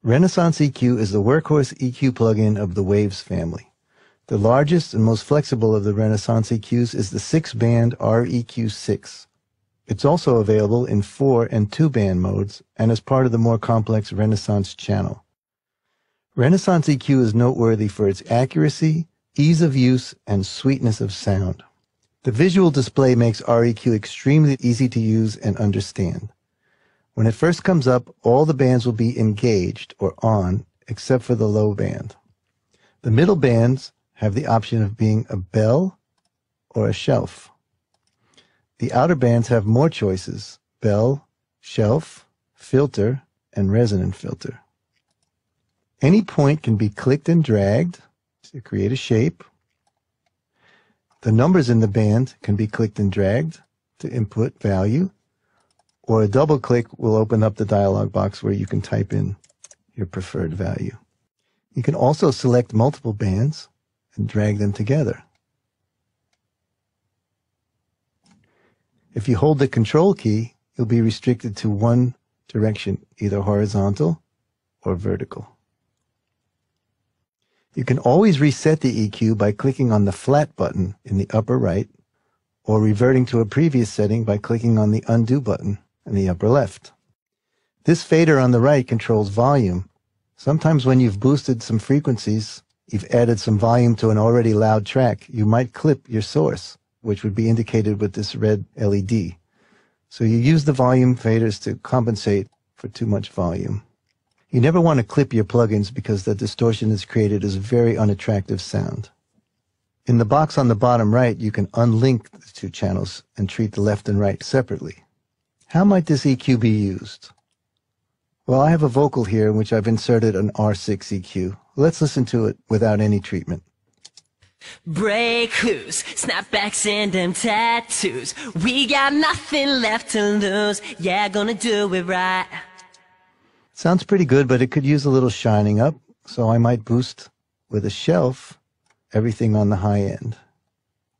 Renaissance EQ is the workhorse EQ plugin of the Waves family. The largest and most flexible of the Renaissance EQs is the 6-band REQ6. It's also available in 4 and 2-band modes and is part of the more complex Renaissance channel. Renaissance EQ is noteworthy for its accuracy, ease of use, and sweetness of sound. The visual display makes REQ extremely easy to use and understand. When it first comes up, all the bands will be engaged or on, except for the low band. The middle bands have the option of being a bell or a shelf. The outer bands have more choices: bell, shelf, filter, and resonant filter. Any point can be clicked and dragged to create a shape. The numbers in the band can be clicked and dragged to input value, or a double click will open up the dialog box where you can type in your preferred value. You can also select multiple bands and drag them together. If you hold the control key, you'll be restricted to one direction, either horizontal or vertical. You can always reset the EQ by clicking on the flat button in the upper right, or reverting to a previous setting by clicking on the undo button in the upper left. This fader on the right controls volume. Sometimes when you've boosted some frequencies, you've added some volume to an already loud track, you might clip your source, which would be indicated with this red LED. So you use the volume faders to compensate for too much volume. You never want to clip your plugins because the distortion is created as a very unattractive sound. In the box on the bottom right, you can unlink the two channels and treat the left and right separately. How might this EQ be used? Well, I have a vocal here in which I've inserted an R6 EQ. Let's listen to it without any treatment. Break loose, snapbacks and them tattoos. We got nothing left to lose. Yeah, gonna do it right. Sounds pretty good, but it could use a little shining up, so I might boost with a shelf everything on the high end.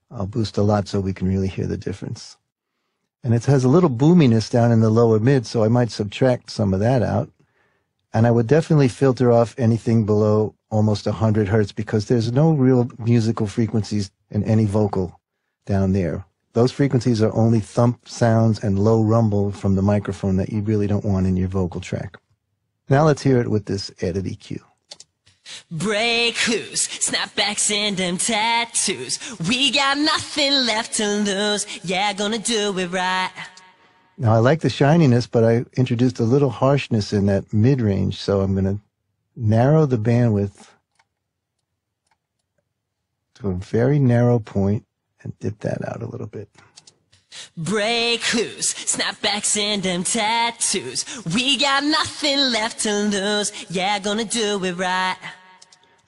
I'll boost a lot so we can really hear the difference. And it has a little boominess down in the lower mid, so I might subtract some of that out. And I would definitely filter off anything below almost 100 hertz because there's no real musical frequencies in any vocal down there. Those frequencies are only thump sounds and low rumble from the microphone that you really don't want in your vocal track. Now let's hear it with this added EQ. Break loose, snapbacks and them tattoos. We got nothing left to lose. Yeah, gonna do it right. Now I like the shininess, but I introduced a little harshness in that mid-range, so I'm going to narrow the bandwidth to a very narrow point and dip that out a little bit. Break loose, snapbacks and them tattoos. We got nothing left to lose. Yeah, gonna do it right.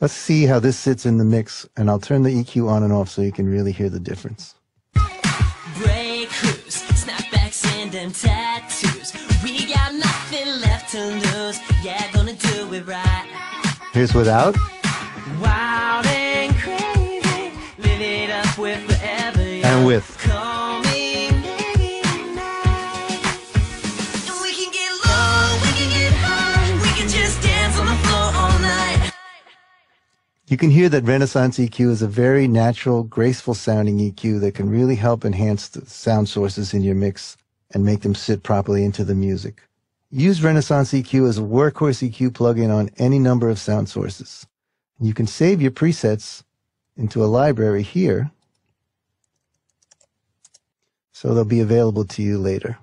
Let's see how this sits in the mix, and I'll turn the EQ on and off so you can really hear the difference. Break loose, snapbacks and them tattoos. We got nothing left to lose. Yeah, gonna do it right. Here's without. Wild and crazy, live it up with forever. And with. Call me maybe tonight. And we can get low, we can get high. We can just dance on the floor all night. You can hear that Renaissance EQ is a very natural, graceful sounding EQ that can really help enhance the sound sources in your mix and make them sit properly into the music. Use Renaissance EQ as a workhorse EQ plugin on any number of sound sources. You can save your presets into a library here, so they'll be available to you later.